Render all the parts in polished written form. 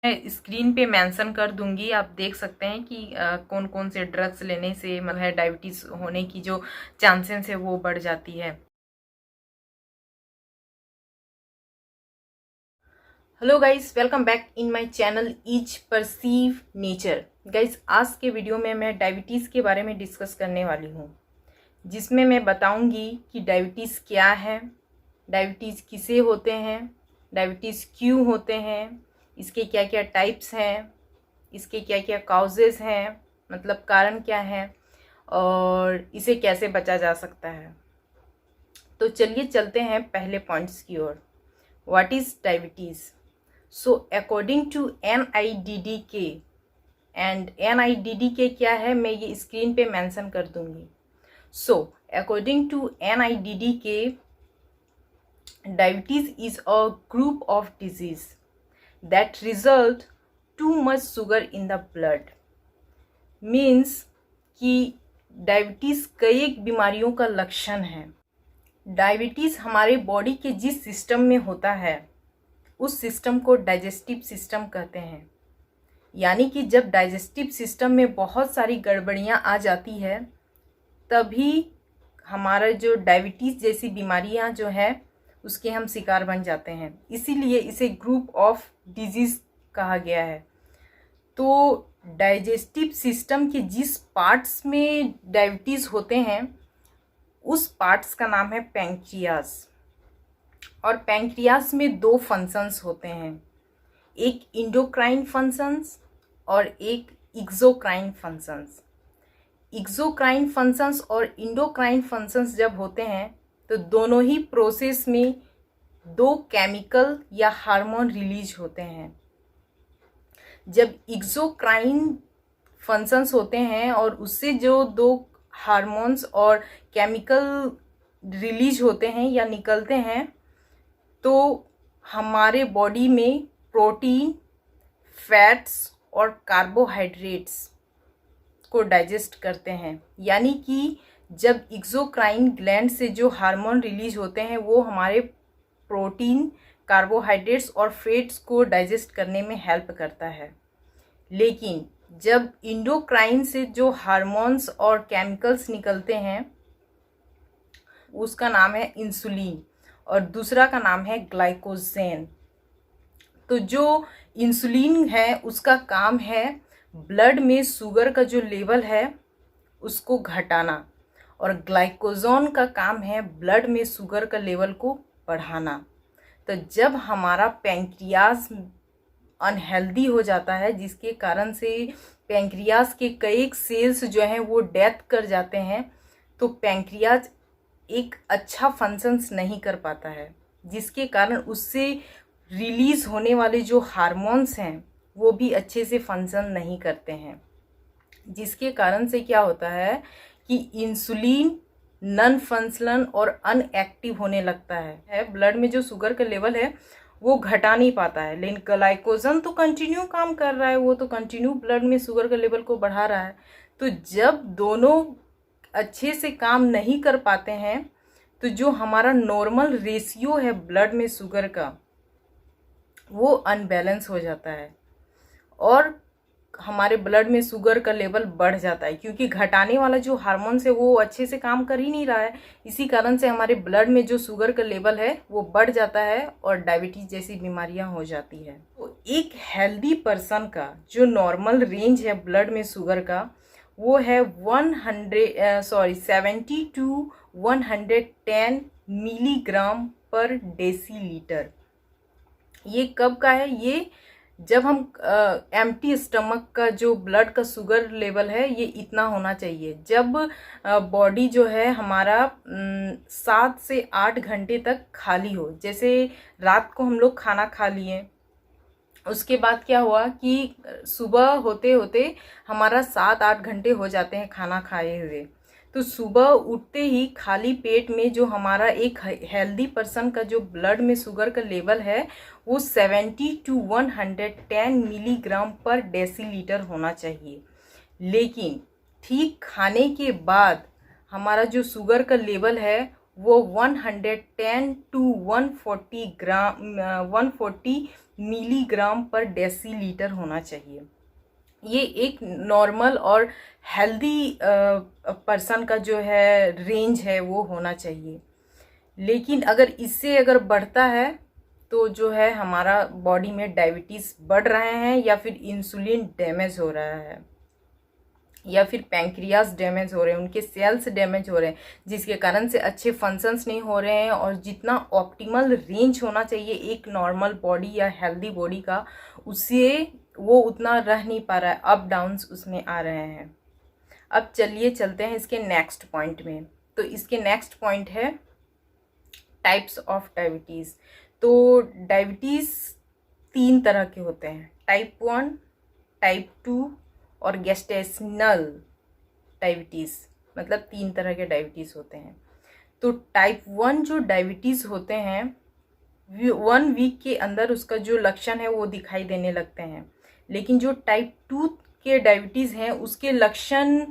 मैं स्क्रीन पे मेंशन कर दूंगी, आप देख सकते हैं कि कौन कौन से ड्रग्स लेने से मतलब है डायबिटीज होने की जो चांसेस है वो बढ़ जाती है। Hello guys, welcome back in my channel each perceive nature. Guys, आज के वीडियो में मैं डायबिटीज़ के बारे में डिस्कस करने वाली हूँ, जिसमें मैं बताऊंगी कि डायबिटीज़ क्या है, डायबिटीज़ किसे होते हैं, डायबिटीज़ क्यों होते हैं, इसके क्या क्या टाइप्स हैं, इसके क्या क्या काउजेज़ हैं, मतलब कारण क्या है, और इसे कैसे बचा जा सकता है। तो चलिए चलते हैं पहले पॉइंट्स की ओर। What is diabetes? So according to NIDDK, and NIDDK क्या है मैं ये स्क्रीन पे मेंशन कर दूंगी। So according to NIDDK, diabetes is a group of disease that result too much sugar in the blood। Means कि डायबिटीज़ कई बीमारियों का लक्षण है। डायबिटीज़ हमारे बॉडी के जिस सिस्टम में होता है उस सिस्टम को डाइजेस्टिव सिस्टम कहते हैं। यानी कि जब डाइजेस्टिव सिस्टम में बहुत सारी गड़बड़ियां आ जाती है तभी हमारा जो डायबिटीज़ जैसी बीमारियां जो है उसके हम शिकार बन जाते हैं। इसीलिए इसे ग्रुप ऑफ डिजीज़ कहा गया है। तो डाइजेस्टिव सिस्टम के जिस पार्ट्स में डायबिटीज़ होते हैं उस पार्ट्स का नाम है पैंक्रियाज। और पैंक्रियाज में दो फंक्शंस होते हैं, एक इंडोक्राइन फंक्शंस और एक एक्सोक्राइन फंक्शंस। एक्सोक्राइन फंक्शंस और इंडोक्राइन फंक्शंस जब होते हैं तो दोनों ही प्रोसेस में दो केमिकल या हार्मोन रिलीज होते हैं। जब एक्सोक्राइन फंक्शंस होते हैं और उससे जो दो हार्मोन्स और केमिकल रिलीज होते हैं या निकलते हैं तो हमारे बॉडी में प्रोटीन, फैट्स और कार्बोहाइड्रेट्स को डाइजेस्ट करते हैं। यानी कि जब एक्सोक्राइन ग्लैंड से जो हार्मोन रिलीज होते हैं वो हमारे प्रोटीन, कार्बोहाइड्रेट्स और फैट्स को डाइजेस्ट करने में हेल्प करता है। लेकिन जब इंडोक्राइन से जो हार्मोन्स और केमिकल्स निकलते हैं उसका नाम है इंसुलिन और दूसरा का नाम है ग्लाइकोजेन। तो जो इंसुलिन है उसका काम है ब्लड में शुगर का जो लेवल है उसको घटाना और ग्लाइकोजन का काम है ब्लड में शुगर का लेवल को बढ़ाना। तो जब हमारा पैंक्रियाज अनहेल्दी हो जाता है जिसके कारण से पैंक्रियाज के कई सेल्स जो हैं वो डेथ कर जाते हैं तो पैंक्रियाज एक अच्छा फंक्शंस नहीं कर पाता है, जिसके कारण उससे रिलीज होने वाले जो हार्मोन्स हैं वो भी अच्छे से फंक्शन नहीं करते हैं, जिसके कारण से क्या होता है कि इंसुलिन नॉन फंक्शनल और अनएक्टिव होने लगता है। ब्लड में जो शुगर का लेवल है वो घटा नहीं पाता है, लेकिन ग्लाइकोजन तो कंटिन्यू काम कर रहा है, वो तो कंटिन्यू ब्लड में शुगर के लेवल को बढ़ा रहा है। तो जब दोनों अच्छे से काम नहीं कर पाते हैं तो जो हमारा नॉर्मल रेशियो है ब्लड में शुगर का वो अनबैलेंस हो जाता है और हमारे ब्लड में शुगर का लेवल बढ़ जाता है, क्योंकि घटाने वाला जो हार्मोन्स है वो अच्छे से काम कर ही नहीं रहा है। इसी कारण से हमारे ब्लड में जो शुगर का लेवल है वो बढ़ जाता है और डायबिटीज जैसी बीमारियां हो जाती है। तो एक हेल्दी पर्सन का जो नॉर्मल रेंज है ब्लड में शुगर का वो है 70 to 110 मिलीग्राम पर डेसीलीटर। ये कब का है? ये जब हम एम्प्टी स्टमक का जो ब्लड का शुगर लेवल है ये इतना होना चाहिए जब बॉडी जो है हमारा 7 से 8 घंटे तक खाली हो। जैसे रात को हम लोग खाना खा लिए, उसके बाद क्या हुआ कि सुबह होते होते हमारा 7-8 घंटे हो जाते हैं खाना खाए हुए, तो सुबह उठते ही खाली पेट में जो हमारा एक हेल्दी पर्सन का जो ब्लड में शुगर का लेवल है वो 70 to 110 मिलीग्राम पर डेसीलीटर होना चाहिए। लेकिन ठीक खाने के बाद हमारा जो शुगर का लेवल है वो 110 to 140 मिलीग्राम मिलीग्राम पर डेसीलीटर होना चाहिए। ये एक नॉर्मल और हेल्दी पर्सन का जो है रेंज है वो होना चाहिए। लेकिन अगर बढ़ता है तो जो है हमारा बॉडी में डायबिटीज़ बढ़ रहे हैं, या फिर इंसुलिन डैमेज हो रहा है, या फिर पैंक्रियाज डैमेज हो रहे हैं, उनके सेल्स डैमेज हो रहे हैं, जिसके कारण से अच्छे फंक्शंस नहीं हो रहे हैं, और जितना ऑप्टिमल रेंज होना चाहिए एक नॉर्मल बॉडी या हेल्दी बॉडी का, उससे वो उतना रह नहीं पा रहा है, अप डाउन्स उसमें आ रहे हैं। अब चलिए चलते हैं इसके नेक्स्ट पॉइंट में। तो इसके नेक्स्ट पॉइंट है टाइप्स ऑफ डायबिटीज़। तो डायबिटीज़ 3 तरह के होते हैं, टाइप 1, टाइप 2 और गेस्टेशनल डायबिटीज़, मतलब 3 तरह के डायबिटीज़ होते हैं। तो टाइप 1 जो डायबिटीज़ होते हैं 1 वीक के अंदर उसका जो लक्षण है वो दिखाई देने लगते हैं। लेकिन जो टाइप 2 के डायबिटीज़ हैं उसके लक्षण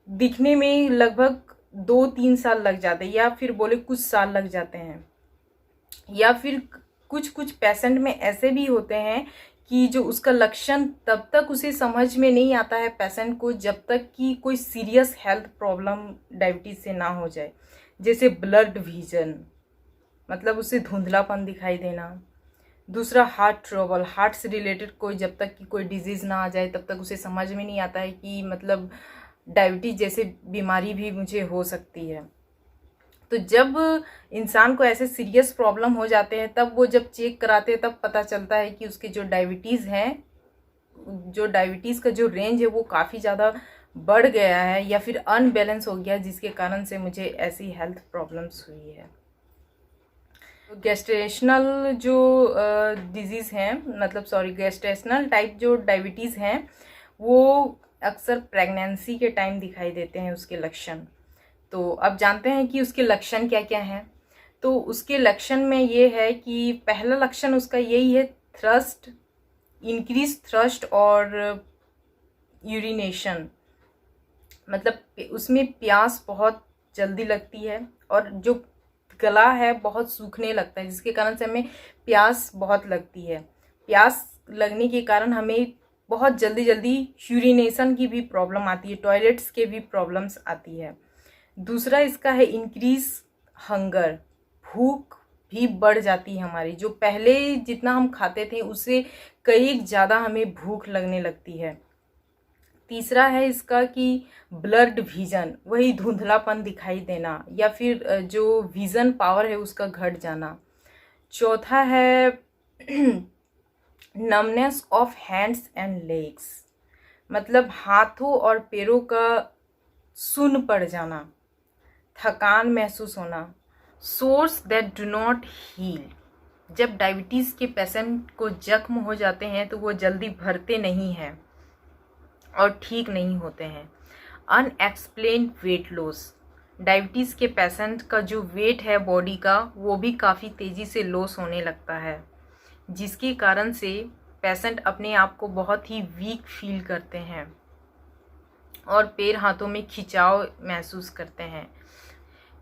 दिखने में लगभग 2-3 साल लग जाते हैं, या फिर बोले कुछ साल लग जाते हैं। या फिर कुछ कुछ पेशेंट में ऐसे भी होते हैं कि जो उसका लक्षण तब तक उसे समझ में नहीं आता है पेशेंट को जब तक कि कोई सीरियस हेल्थ प्रॉब्लम डायबिटीज़ से ना हो जाए। जैसे ब्लड विजन, मतलब उसे धुंधलापन दिखाई देना। दूसरा हार्ट ट्रबल, हार्ट से रिलेटेड कोई जब तक कि कोई डिजीज़ ना आ जाए तब तक उसे समझ में नहीं आता है कि मतलब डायबिटीज़ जैसे बीमारी भी मुझे हो सकती है। तो जब इंसान को ऐसे सीरियस प्रॉब्लम हो जाते हैं तब वो जब चेक कराते हैं तब पता चलता है कि उसके जो डायबिटीज़ हैं, जो डायबिटीज़ का जो रेंज है वो काफ़ी ज़्यादा बढ़ गया है, या फिर अनबैलेंस हो गया, जिसके कारण से मुझे ऐसी हेल्थ प्रॉब्लम्स हुई है। गेस्टेशनल जो डिजीज़ हैं, मतलब गेस्टेशनल टाइप जो डायबिटीज़ हैं वो अक्सर प्रेगनेंसी के टाइम दिखाई देते हैं उसके लक्षण। तो अब जानते हैं कि उसके लक्षण क्या क्या हैं। तो उसके लक्षण में ये है कि पहला लक्षण उसका यही है, थ्रस्ट, इंक्रीज थ्रस्ट और यूरिनेशन, मतलब उसमें प्यास बहुत जल्दी लगती है और जो गला है बहुत सूखने लगता है, जिसके कारण से हमें प्यास बहुत लगती है। प्यास लगने के कारण हमें बहुत जल्दी जल्दी यूरिनेशन की भी प्रॉब्लम आती है, टॉयलेट्स के भी प्रॉब्लम्स आती है। दूसरा इसका है इंक्रीज हंगर, भूख भी बढ़ जाती है हमारी, जो पहले जितना हम खाते थे उससे कई ज़्यादा हमें भूख लगने लगती है। तीसरा है इसका कि ब्लड विजन, वही धुंधलापन दिखाई देना, या फिर जो विजन पावर है उसका घट जाना। चौथा है numbness of hands and legs, मतलब हाथों और पैरों का सुन्न पड़ जाना, थकान महसूस होना। Sores that do not heal, जब डायबिटीज़ के पेशेंट को जख्म हो जाते हैं तो वो जल्दी भरते नहीं हैं और ठीक नहीं होते हैं। अनएक्सप्लेन्ड वेट लॉस, डायबिटीज़ के पेशेंट का जो वेट है बॉडी का वो भी काफ़ी तेज़ी से लॉस होने लगता है, जिसके कारण से पेशेंट अपने आप को बहुत ही वीक फील करते हैं और पैर हाथों में खिंचाव महसूस करते हैं।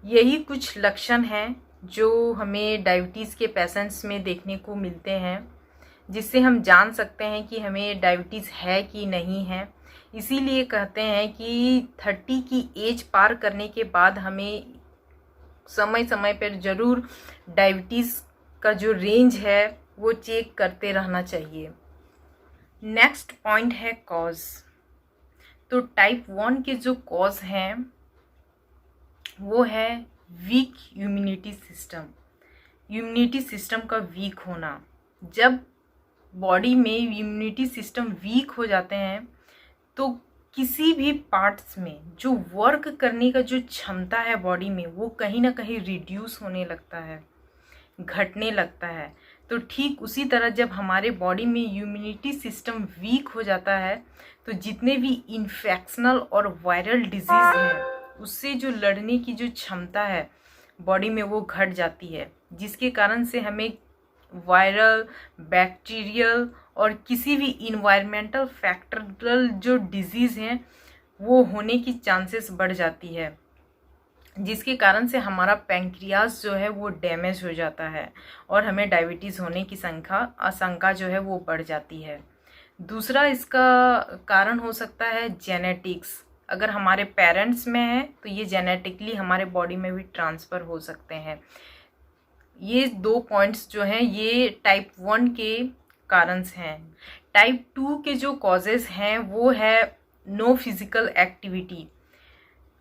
यही कुछ लक्षण हैं जो हमें डायबिटीज़ के पेशेंट्स में देखने को मिलते हैं, जिससे हम जान सकते हैं कि हमें डायबिटीज़ है कि नहीं है। इसीलिए कहते हैं कि 30 की एज पार करने के बाद हमें समय समय पर ज़रूर डायबिटीज़ का जो रेंज है वो चेक करते रहना चाहिए। नेक्स्ट पॉइंट है कॉज। तो टाइप 1 के जो कॉज हैं वो है weak immunity system. Immunity system का वीक होना, जब बॉडी में इम्यूनिटी सिस्टम वीक हो जाते हैं तो किसी भी पार्ट्स में जो वर्क करने का जो क्षमता है बॉडी में वो कहीं ना कहीं रिड्यूस होने लगता है, घटने लगता है। तो ठीक उसी तरह जब हमारे बॉडी में इम्यूनिटी सिस्टम वीक हो जाता है तो जितने भी इन्फेक्शनल और वायरल डिजीज़ हैं उससे जो लड़ने की जो क्षमता है बॉडी में वो घट जाती है, जिसके कारण से हमें वायरल, बैक्टीरियल और किसी भी इन्वायरमेंटल फैक्टरल जो डिजीज़ हैं वो होने की चांसेस बढ़ जाती है। जिसके कारण से हमारा पैंक्रियाज जो है वो डैमेज हो जाता है और हमें डायबिटीज़ होने की आशंका जो है वो बढ़ जाती है। दूसरा इसका कारण हो सकता है जेनेटिक्स। अगर हमारे पेरेंट्स में है तो ये जेनेटिकली हमारे बॉडी में भी ट्रांसफ़र हो सकते हैं। ये 2 पॉइंट्स जो हैं ये टाइप 1 के कारणस हैं। टाइप 2 के जो कॉजेज़ हैं वो है नो फिज़िकल एक्टिविटी।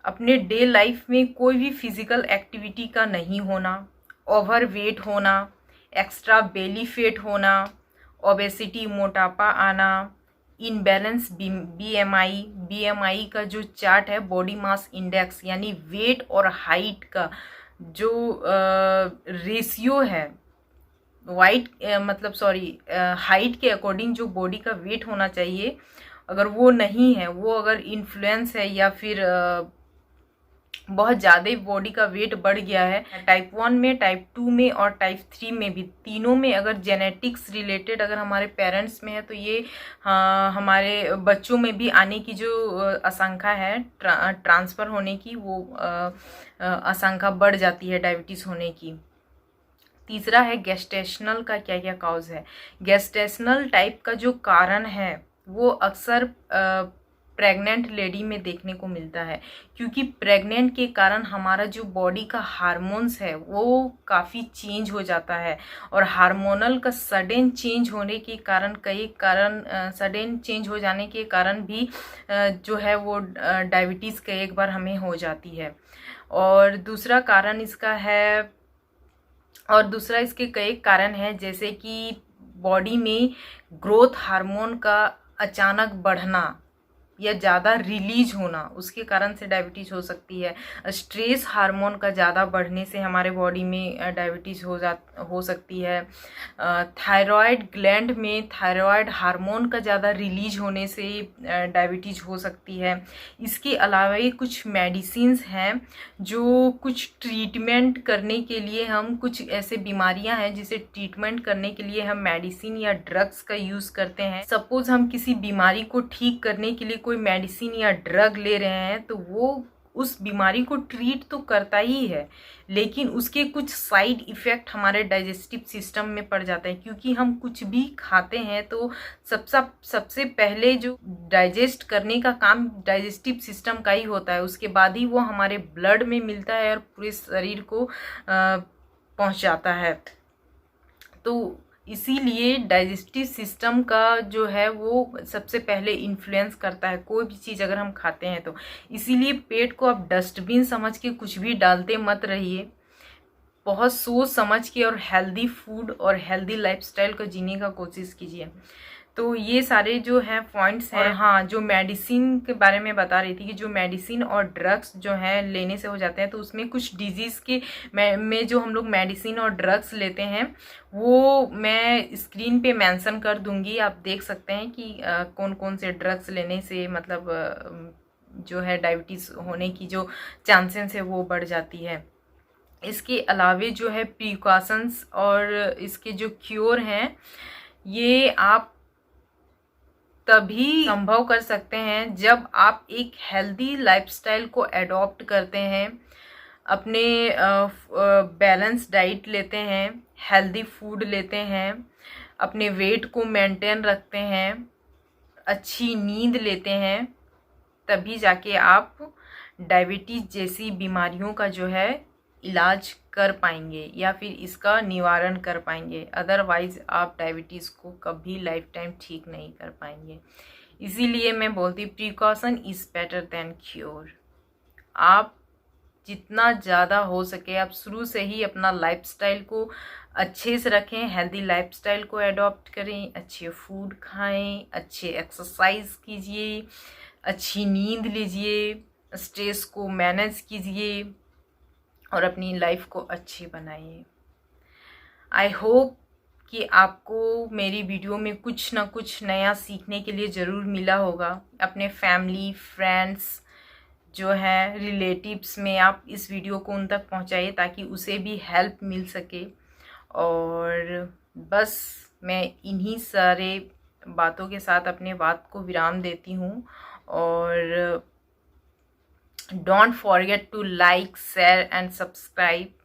अपने डे लाइफ में कोई भी फिज़िकल एक्टिविटी का नहीं होना, ओवरवेट होना, एक्स्ट्रा बेली फैट होना, ओबेसिटी मोटापा आना, इनबैलेंस बीएमआई का जो चार्ट है बॉडी मास इंडेक्स यानी वेट और हाइट का जो रेशियो है हाइट के अकॉर्डिंग जो बॉडी का वेट होना चाहिए, अगर वो नहीं है, वो अगर इन्फ्लुएंस है या फिर बहुत ज़्यादा बॉडी का वेट बढ़ गया है, टाइप 1 में, टाइप 2 में और टाइप 3 में भी, तीनों में अगर जेनेटिक्स रिलेटेड अगर हमारे पेरेंट्स में है तो ये हमारे बच्चों में भी आने की जो आशंका है ट्रांसफ़र होने की, वो आशंका बढ़ जाती है डायबिटीज़ होने की। तीसरा है गेस्टेशनल का क्या क्या कॉज है। गेस्टेशनल टाइप का जो कारण है वो अक्सर प्रेग्नेंट लेडी में देखने को मिलता है, क्योंकि प्रेग्नेंट के कारण हमारा जो बॉडी का हार्मोन्स है वो काफ़ी चेंज हो जाता है और हार्मोनल का सडन चेंज होने के कारण सडन चेंज हो जाने के कारण भी जो है वो डायबिटीज़ कई बार हमें हो जाती है। और दूसरा इसके कई कारण हैं, जैसे कि बॉडी में ग्रोथ हार्मोन का अचानक बढ़ना या ज़्यादा रिलीज होना, उसके कारण से डायबिटीज़ हो सकती है। स्ट्रेस हार्मोन का ज़्यादा बढ़ने से हमारे बॉडी में डायबिटीज़ हो सकती है। थायराइड ग्लैंड में थायराइड हार्मोन का ज़्यादा रिलीज होने से डायबिटीज़ हो सकती है। इसके अलावा ये कुछ मेडिसिन्स हैं जो कुछ ट्रीटमेंट करने के लिए, हम कुछ ऐसे बीमारियां हैं जिसे ट्रीटमेंट करने के लिए हम मेडिसिन या ड्रग्स का यूज़ करते हैं। सपोज हम किसी बीमारी को ठीक करने के लिए कोई मेडिसिन या ड्रग ले रहे हैं तो वो उस बीमारी को ट्रीट तो करता ही है, लेकिन उसके कुछ साइड इफ़ेक्ट हमारे डाइजेस्टिव सिस्टम में पड़ जाते हैं, क्योंकि हम कुछ भी खाते हैं तो सबसे पहले जो डाइजेस्ट करने का काम डाइजेस्टिव सिस्टम का ही होता है, उसके बाद ही वो हमारे ब्लड में मिलता है और पूरे शरीर को पहुंच जाता है। तो इसीलिए डाइजेस्टिव सिस्टम का जो है वो सबसे पहले इन्फ्लुएंस करता है कोई भी चीज़ अगर हम खाते हैं तो। इसीलिए पेट को आप डस्टबिन समझ के कुछ भी डालते मत रहिए, बहुत सोच समझ के और हेल्दी फूड और हेल्दी लाइफस्टाइल को जीने का कोशिश कीजिए। तो ये सारे जो हैं पॉइंट्स हैं। हाँ, जो मेडिसिन के बारे में बता रही थी कि जो मेडिसिन और ड्रग्स जो हैं लेने से हो जाते हैं, तो उसमें कुछ डिजीज़ के में जो हम लोग मेडिसिन और ड्रग्स लेते हैं वो मैं स्क्रीन पे मेंशन कर दूंगी, आप देख सकते हैं कि कौन कौन से ड्रग्स लेने से मतलब जो है डायबिटीज़ होने की जो चांसेस है वो बढ़ जाती है। इसके अलावे जो है प्रिकॉशंस और इसके जो क्योर हैं ये आप तभी संभव कर सकते हैं जब आप एक हेल्दी लाइफस्टाइल को एडॉप्ट करते हैं, अपने बैलेंस डाइट लेते हैं, हेल्दी फूड लेते हैं, अपने वेट को मेंटेन रखते हैं, अच्छी नींद लेते हैं, तभी जाके आप डायबिटीज़ जैसी बीमारियों का जो है इलाज कर पाएंगे या फिर इसका निवारण कर पाएंगे। अदरवाइज आप डायबिटीज़ को कभी लाइफ टाइम ठीक नहीं कर पाएंगे। इसीलिए मैं बोलती precaution is better than cure. आप जितना ज़्यादा हो सके आप शुरू से ही अपना लाइफस्टाइल को अच्छे से रखें, हेल्दी लाइफस्टाइल को एडॉप्ट करें, अच्छे फूड खाएं, अच्छे एक्सरसाइज कीजिए, अच्छी नींद लीजिए, स्ट्रेस को मैनेज कीजिए और अपनी लाइफ को अच्छी बनाइए। आई होप कि आपको मेरी वीडियो में कुछ ना कुछ नया सीखने के लिए ज़रूर मिला होगा। अपने फैमिली, फ्रेंड्स जो हैं, रिलेटिव्स में आप इस वीडियो को उन तक पहुंचाइए ताकि उसे भी हेल्प मिल सके। और बस मैं इन्हीं सारे बातों के साथ अपने बात को विराम देती हूँ और Don't forget to like, share and subscribe.